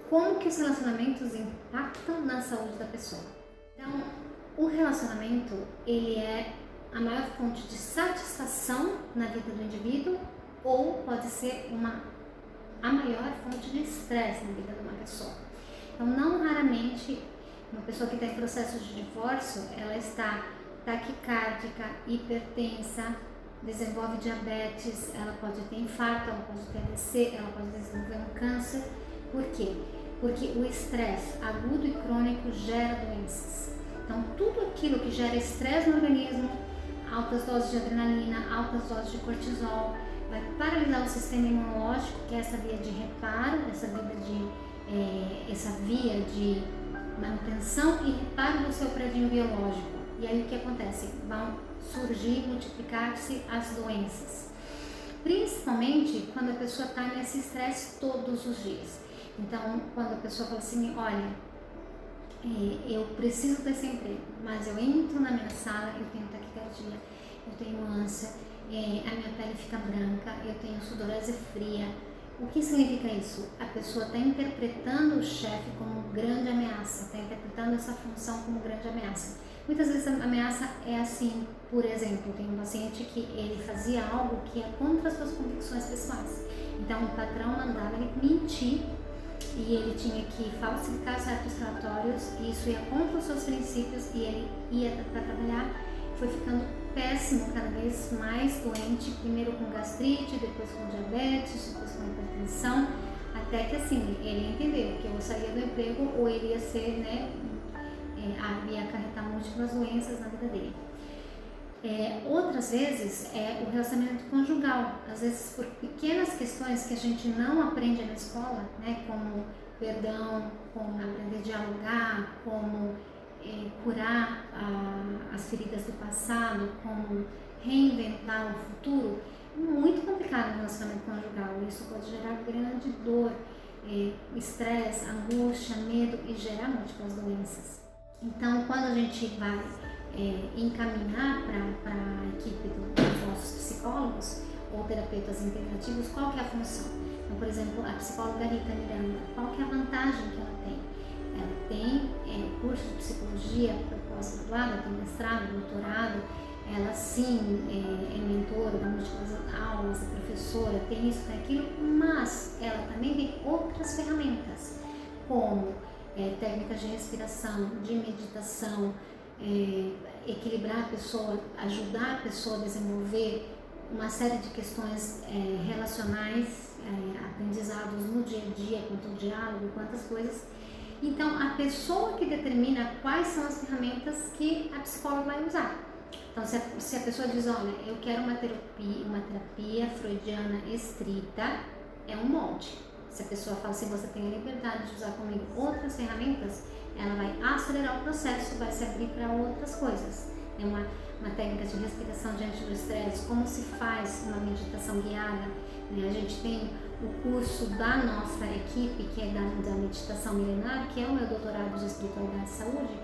como que os relacionamentos impactam na saúde da pessoa. Então, o relacionamento, ele é a maior fonte de satisfação na vida do indivíduo ou pode ser a maior fonte de estresse na vida de uma pessoa. Então, não raramente, uma pessoa que está em processo de divórcio, ela está taquicárdica, hipertensa, desenvolve diabetes, ela pode ter infarto, ela pode ter AVC, ela pode desenvolver um câncer. Por quê? Porque o estresse agudo e crônico gera doenças. Então, tudo aquilo que gera estresse no organismo, altas doses de adrenalina, altas doses de cortisol, vai paralisar o sistema imunológico, que é essa via de reparo, essa via de manutenção e reparo do seu predinho biológico. E aí o que acontece? Vão surgir, multiplicar-se as doenças. Principalmente quando a pessoa está nesse estresse todos os dias. Então, quando a pessoa fala assim, olha, eu preciso desse emprego, mas eu entro na minha sala, eu tenho taquicardia, eu tenho ânsia, a minha pele fica branca, eu tenho sudorese fria. O que significa isso? A pessoa está interpretando o chefe como grande ameaça, está interpretando essa função como grande ameaça. Muitas vezes a ameaça é assim, por exemplo, tem um paciente que ele fazia algo que é contra as suas convicções pessoais. Então o patrão mandava ele mentir e ele tinha que falsificar certos relatórios e isso ia contra os seus princípios e ele ia para trabalhar, foi ficando péssimo, cada vez mais doente, primeiro com gastrite, depois com diabetes, depois com hipertensão, até que assim, ele entendeu que ou saía do emprego ou ele ia ser, ia acarretar múltiplas doenças na vida dele. Outras vezes é o relacionamento conjugal, às vezes por pequenas questões que a gente não aprende na escola, como perdão, como aprender a dialogar, como curar as feridas do passado, como reinventar o futuro, muito complicado no relacionamento conjugal. Isso pode gerar grande dor, estresse, angústia, medo e gerar múltiplas doenças. Então, quando a gente vai encaminhar para a equipe dos nossos psicólogos ou terapeutas integrativos, qual que é a função? Então, por exemplo, a psicóloga Rita Miranda, qual que é a vantagem que ela tem? Ela tem curso de psicologia pós-graduada, tem mestrado, doutorado, ela sim é mentora, dá múltiplas aulas, é professora, tem isso, tem aquilo, mas ela também tem outras ferramentas, como técnicas de respiração, de meditação, equilibrar a pessoa, ajudar a pessoa a desenvolver uma série de questões relacionais, aprendizados no dia a dia, quanto ao diálogo, quantas coisas. Então, a pessoa que determina quais são as ferramentas que a psicóloga vai usar. Então, se a pessoa diz, olha, eu quero uma terapia freudiana estrita, é um molde. Se a pessoa fala assim, você tem a liberdade de usar comigo outras ferramentas, ela vai acelerar o processo, vai se abrir para outras coisas. É uma técnica de respiração diante do estresse, como se faz uma meditação guiada. A gente tem o curso da nossa equipe, que é da meditação milenar, que é o meu doutorado de espiritualidade e saúde,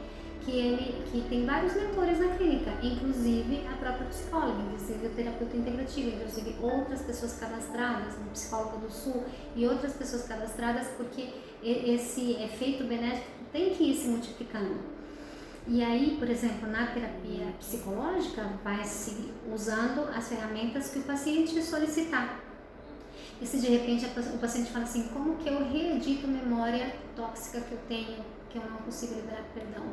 que tem vários mentores na clínica, inclusive a própria psicóloga, inclusive o terapeuta integrativo, inclusive outras pessoas cadastradas, no Psicóloga do Sul e outras pessoas cadastradas, porque esse efeito benéfico tem que ir se multiplicando. E aí, por exemplo, na terapia psicológica, vai se usando as ferramentas que o paciente solicitar. E se de repente o paciente fala assim, como que eu reedito memória tóxica que eu tenho, que eu não consigo liberar perdão?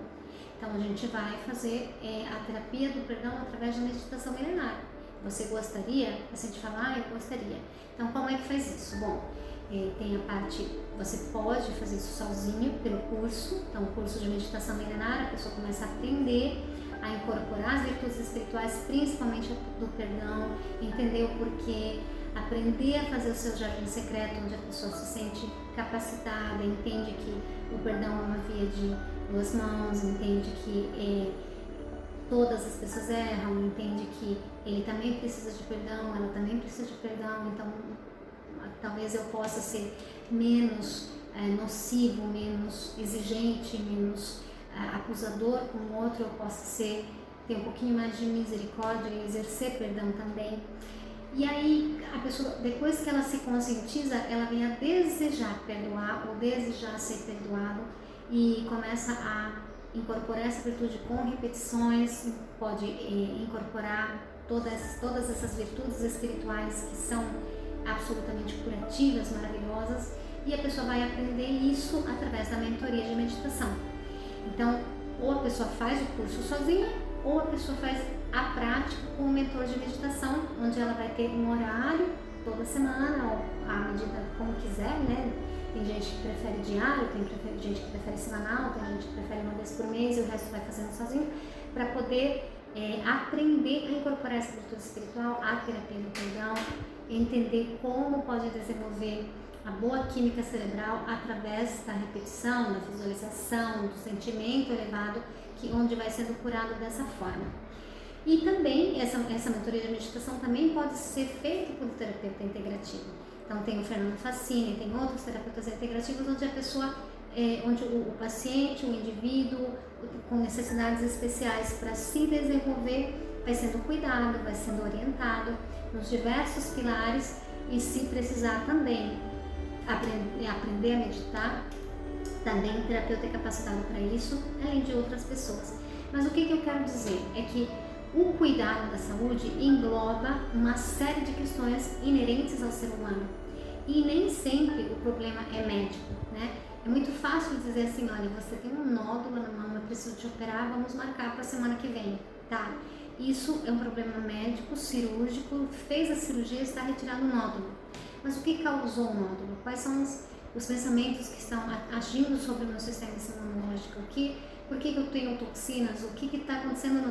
Então a gente vai fazer a terapia do perdão através da meditação milenar. Você gostaria? O paciente fala, eu gostaria. Então como é que faz isso? Bom, tem a parte, você pode fazer isso sozinho pelo curso. Então o curso de meditação milenar, a pessoa começa a aprender a incorporar as virtudes espirituais, principalmente do perdão, entender o porquê, aprender a fazer o seu jardim secreto, onde a pessoa se sente capacitada, entende que o perdão é uma via de duas mãos, entende que todas as pessoas erram, entende que ele também precisa de perdão, ela também precisa de perdão, então talvez eu possa ser menos nocivo, menos exigente, menos acusador com o outro, eu possa ter um pouquinho mais de misericórdia e exercer perdão também. E aí a pessoa, depois que ela se conscientiza, ela vem a desejar perdoar ou desejar ser perdoado e começa a incorporar essa virtude com repetições, pode incorporar todas essas virtudes espirituais que são absolutamente curativas, maravilhosas, e a pessoa vai aprender isso através da mentoria de meditação. Então, ou a pessoa faz o curso sozinha, ou a pessoa faz a prática com o mentor de meditação, onde ela vai ter um horário toda semana, ou à medida como quiser, né? Tem gente que prefere diário, tem gente que prefere semanal, tem gente que prefere uma vez por mês e o resto vai fazendo sozinho, para poder aprender a incorporar essa virtude espiritual, a terapia do perdão, entender como pode desenvolver a boa química cerebral através da repetição, da visualização, do sentimento elevado, onde vai sendo curado dessa forma. E também, essa mentoria de meditação também pode ser feita por um terapeuta integrativo. Então tem o Fernando Facini, tem outros terapeutas integrativos onde a pessoa, onde o paciente, o indivíduo com necessidades especiais para se desenvolver, vai sendo cuidado, vai sendo orientado nos diversos pilares, e se precisar também aprender a meditar, também o terapeuta é capacitado para isso, além de outras pessoas. Mas o que eu quero dizer é que o cuidado da saúde engloba uma série de questões inerentes ao ser humano, e nem sempre o problema é médico, né? É muito fácil dizer assim, olha, você tem um nódulo na mama, eu preciso te operar, vamos marcar para a semana que vem, tá? Isso é um problema médico, cirúrgico, fez a cirurgia, está retirado o nódulo. Mas o que causou o nódulo? Quais são os pensamentos que estão agindo sobre o meu sistema imunológico? Por que eu tenho toxinas? O que está acontecendo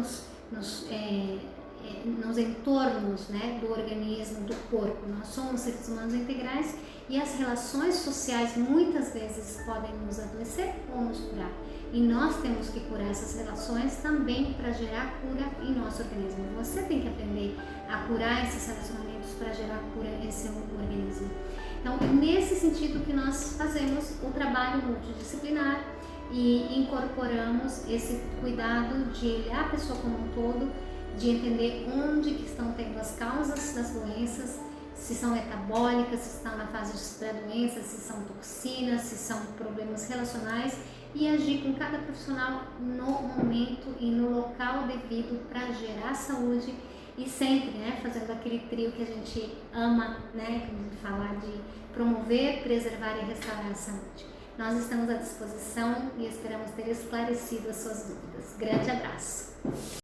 nos entornos, né, do organismo, do corpo? Nós somos seres humanos integrais e as relações sociais muitas vezes podem nos adoecer ou nos curar. E nós temos que curar essas relações também para gerar cura em nosso organismo. Você tem que aprender a curar esses relacionamentos para gerar cura em seu organismo. Então, é nesse sentido que nós fazemos o trabalho multidisciplinar e incorporamos esse cuidado de olhar a pessoa como um todo, de entender onde que estão tendo as causas das doenças, se são metabólicas, se estão na fase de pré-doença, se são toxinas, se são problemas relacionais, e agir com cada profissional no momento e no local devido para gerar saúde, e sempre, né, fazendo aquele trio que a gente ama, né, falar de promover, preservar e restaurar a saúde. Nós estamos à disposição e esperamos ter esclarecido as suas dúvidas. Grande abraço!